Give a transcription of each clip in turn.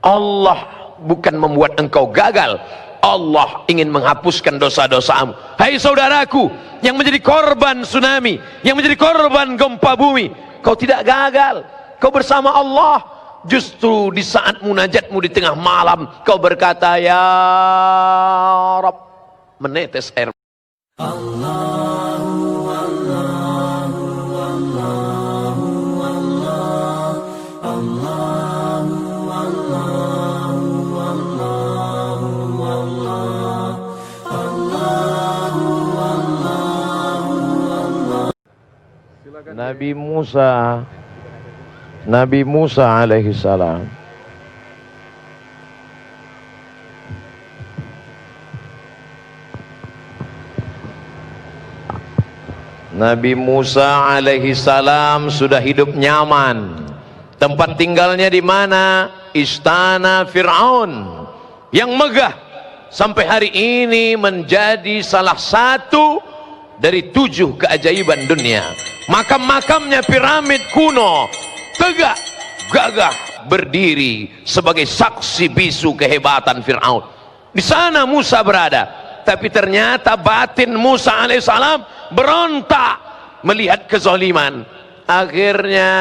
Allah bukan membuat engkau gagal, Allah ingin menghapuskan dosa-dosamu. Hai saudaraku yang menjadi korban tsunami, yang menjadi korban gempa bumi, kau tidak gagal, kau bersama Allah. Justru di saat munajatmu di tengah malam, kau berkata, ya Rabb, menetes air. Nabi Musa alaihi salam Nabi Musa alaihi salam sudah hidup nyaman. Tempat tinggalnya di mana? Istana Fir'aun yang megah, sampai hari ini menjadi salah satu dari 7 keajaiban dunia. Makam-makamnya piramid kuno, tegak, gagah, berdiri sebagai saksi bisu kehebatan Fir'aun. Di sana Musa berada, tapi ternyata batin Musa alaihissalam berontak melihat kezaliman. Akhirnya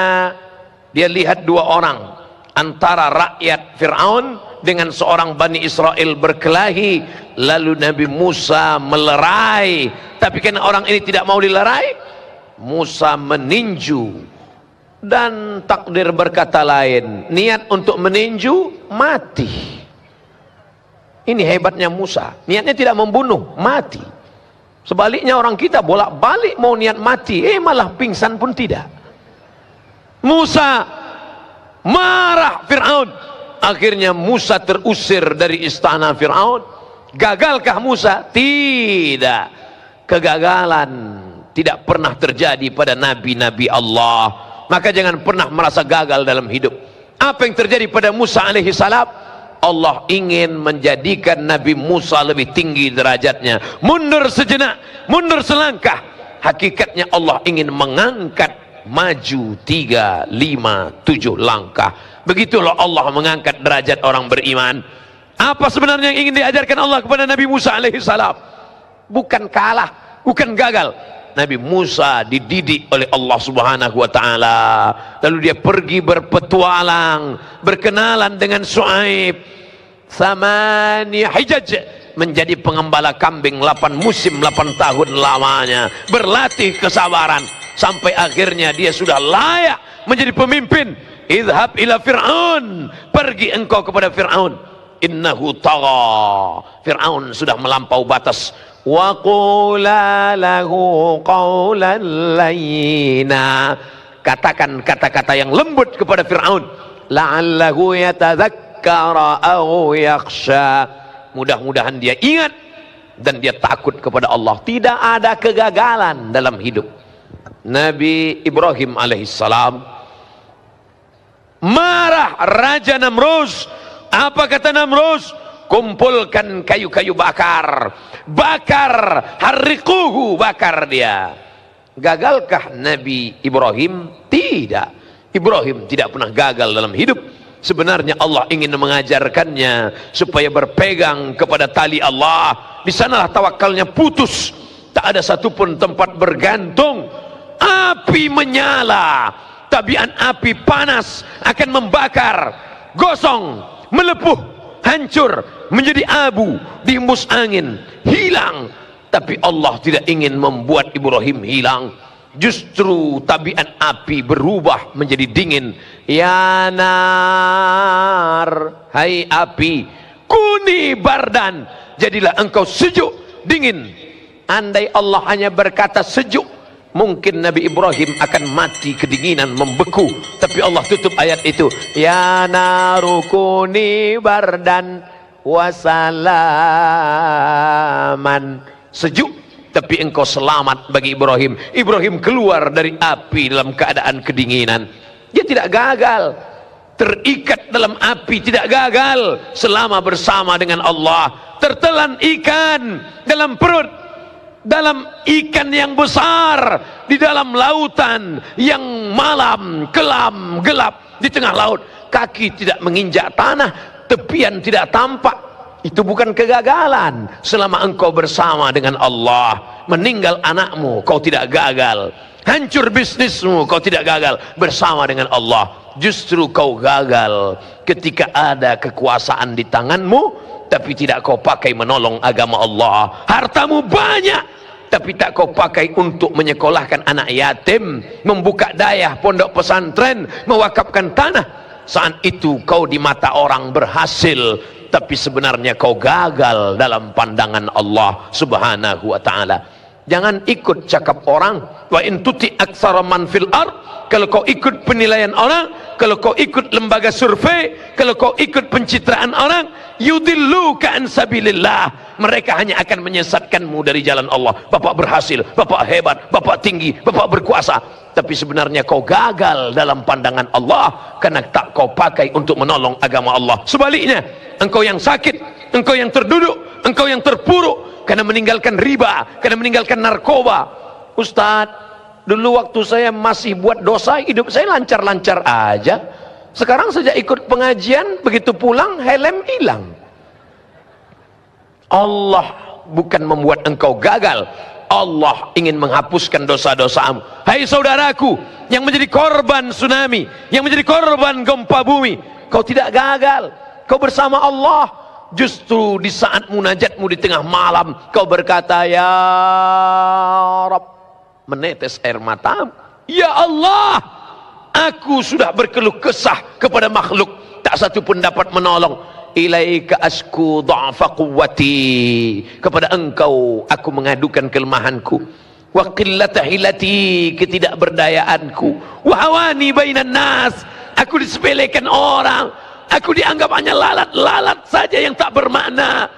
dia lihat 2 orang antara rakyat Fir'aun dengan seorang Bani Israel berkelahi. Lalu Nabi Musa melerai, tapi karena orang ini tidak mau dilerai, Musa meninju. Dan takdir berkata lain, niat untuk meninju, mati. Ini hebatnya Musa, niatnya tidak membunuh, mati. Sebaliknya orang kita bolak-balik mau niat mati, malah pingsan pun tidak. Musa marah Fir'aun, akhirnya Musa terusir dari istana Fir'aun. Gagalkah Musa? Tidak. Kegagalan tidak pernah terjadi pada nabi-nabi Allah. Maka jangan pernah merasa gagal dalam hidup. Apa yang terjadi pada Musa alaihi salam? Allah ingin menjadikan Nabi Musa lebih tinggi derajatnya. Mundur sejenak, mundur selangkah. Hakikatnya Allah ingin mengangkat maju 3, 5, 7 langkah. Begitulah Allah mengangkat derajat orang beriman. Apa sebenarnya yang ingin diajarkan Allah kepada Nabi Musa alaihi salam? Bukan kalah, bukan gagal. Nabi Musa dididik oleh Allah Subhanahu wa taala. Lalu dia pergi berpetualang, berkenalan dengan Shu'aib. Thamani hijaj, menjadi pengembala kambing 8 musim, 8 tahun lamanya, berlatih kesabaran sampai akhirnya dia sudah layak menjadi pemimpin. Idhab ila Fir'aun, pergi engkau kepada Fir'aun. Innahu tagha, Fir'aun sudah melampau batas. Wa qula lahu qawlan layyina, katakan kata-kata yang lembut kepada Fir'aun. La'allahu yatadzakkara aw yakhsha, mudah-mudahan dia ingat dan dia takut kepada Allah. Tidak ada kegagalan dalam hidup. Nabi Ibrahim alaihissalam marah Raja Namrus. Apa kata Namrus? Kumpulkan kayu-kayu bakar, bakar, harriquhu, bakar dia. Gagalkah Nabi Ibrahim? Tidak. Ibrahim tidak pernah gagal dalam hidup. Sebenarnya Allah ingin mengajarkannya supaya berpegang kepada tali Allah. Di sanalah tawakalnya putus. Tak ada satupun tempat bergantung. Api menyala, tabiat api panas akan membakar, gosong, melepuh, hancur, menjadi abu, dihembus angin, hilang. Tapi Allah tidak ingin membuat Ibrahim hilang. Justru tabiat api berubah menjadi dingin. Ya nar, hai api, kuni bardan, jadilah engkau sejuk, dingin. Andai Allah hanya berkata sejuk, mungkin Nabi Ibrahim akan mati kedinginan, membeku. Tapi Allah tutup ayat itu. Ya narukuni bardan wasalaman, sejuk tapi engkau selamat bagi Ibrahim. Ibrahim keluar dari api dalam keadaan kedinginan. Dia tidak gagal, terikat dalam api, tidak gagal selama bersama dengan Allah. Tertelan ikan dalam perut, dalam ikan yang besar, di dalam lautan yang malam, kelam, gelap, di tengah laut. kaki tidak menginjak tanah, tepian tidak tampak, itu bukan kegagalan. Selama engkau bersama dengan Allah, meninggal anakmu, kau tidak gagal. Hancur bisnismu, kau tidak gagal. Bersama dengan Allah, justru kau gagal ketika ada kekuasaan di tanganmu, tapi tidak kau pakai menolong agama Allah. Hartamu banyak, tapi tak kau pakai untuk menyekolahkan anak yatim, membuka dayah pondok pesantren, mewakafkan tanah. Saat itu kau di mata orang berhasil, tapi sebenarnya kau gagal dalam pandangan Allah subhanahu wa ta'ala. Jangan ikut cakap orang. Wa in tuti aktsara man fil ard, kalau kau ikut penilaian orang, kalau kau ikut lembaga survei, kalau kau ikut pencitraan orang, yudilluka an sabilillah, mereka hanya akan menyesatkanmu dari jalan Allah. Bapak berhasil, bapak hebat, bapak tinggi, bapak berkuasa, tapi sebenarnya kau gagal dalam pandangan Allah karena tak kau pakai untuk menolong agama Allah. Sebaliknya, engkau yang sakit, engkau yang terduduk, engkau yang terpuruk karena meninggalkan riba, karena meninggalkan narkoba. Ustadz, dulu waktu saya masih buat dosa, hidup saya lancar-lancar aja. Sekarang sejak ikut pengajian, begitu pulang helm hilang. Allah bukan membuat engkau gagal, Allah ingin menghapuskan dosa-dosamu. Hai saudaraku yang menjadi korban tsunami, yang menjadi korban gempa bumi, kau tidak gagal, kau bersama Allah. Justru di saat munajatmu di tengah malam, kau berkata, ya Rabb, menetes air matamu. Ya Allah, aku sudah berkeluh kesah kepada makhluk, tak satu pun dapat menolong. Ilaika asku dha'fa quwwati, kepada engkau aku mengadukan kelemahanku. Wa qillata hilati, ketidakberdayaanku. Wa hawani bainan nas, aku disepelekan orang, aku dianggap hanya lalat-lalat saja yang tak bermakna.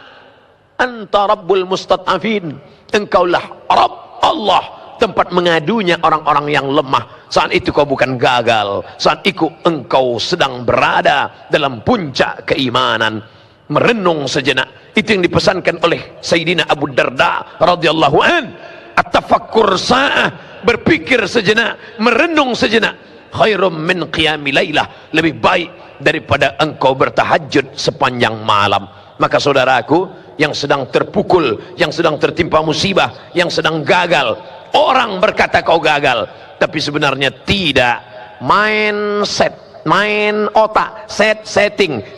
Anta rabbul mustad'afin, engkaulah Rabb Allah, tempat mengadunya orang-orang yang lemah. Saat itu kau bukan gagal, saat itu engkau sedang berada dalam puncak keimanan. Merenung sejenak, itu yang dipesankan oleh Sayyidina Abu Darda radhiyallahu an. At-tafakkur sa'ah, berpikir sejenak, merenung sejenak, khairum min qiyami lailah, lebih baik daripada engkau bertahajud sepanjang malam. Maka saudaraku yang sedang terpukul, yang sedang tertimpa musibah, yang sedang gagal, orang berkata kau gagal, tapi sebenarnya tidak. Mindset, main otak,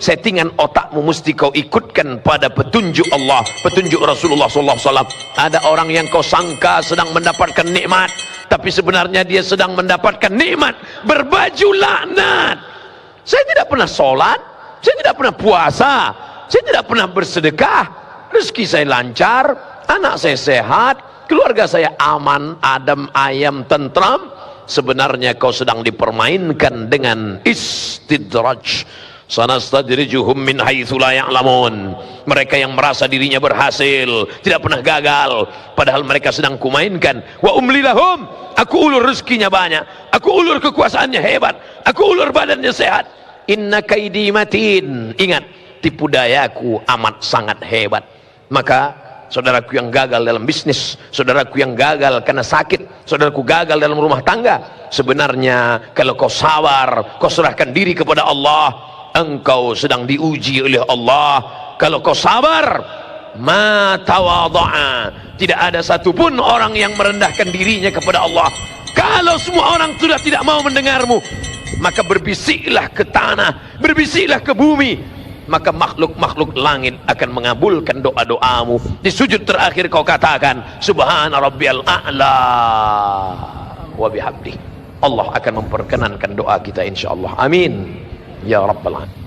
settingan otakmu mesti kau ikutkan pada petunjuk Allah, petunjuk Rasulullah SAW. Ada orang yang kau sangka sedang mendapatkan nikmat, tapi sebenarnya dia sedang mendapatkan nikmat berbaju laknat. Saya tidak pernah sholat, saya tidak pernah puasa, saya tidak pernah bersedekah, rezeki saya lancar, anak saya sehat, keluarga saya aman, adem, ayam, tentram. Sebenarnya kau sedang dipermainkan dengan istidraj. Sanastadrijuhum min haitsu la ya'lamun. Mereka yang merasa dirinya berhasil, tidak pernah gagal, padahal mereka sedang kumainkan. Wa umli lahum, aku ulur rezekinya banyak, aku ulur kekuasaannya hebat, aku ulur badannya sehat. Inna kaidi matin, ingat, tipu dayaku amat sangat hebat. Maka saudaraku yang gagal dalam bisnis, saudaraku yang gagal karena sakit, saudaraku gagal dalam rumah tangga, sebenarnya kalau kau sabar, kau serahkan diri kepada Allah, engkau sedang diuji oleh Allah. Kalau kau sabar, ma tawadha'a, tidak ada satupun orang yang merendahkan dirinya kepada Allah. Kalau semua orang sudah tidak mau mendengarmu, maka berbisiklah ke tanah, berbisiklah ke bumi, maka makhluk-makhluk langit akan mengabulkan doa-doamu. Di sujud terakhir kau katakan subhana rabbiyal a'la wa bihamdi. Allah akan memperkenankan doa kita insyaallah. Amin ya rabbal alamin.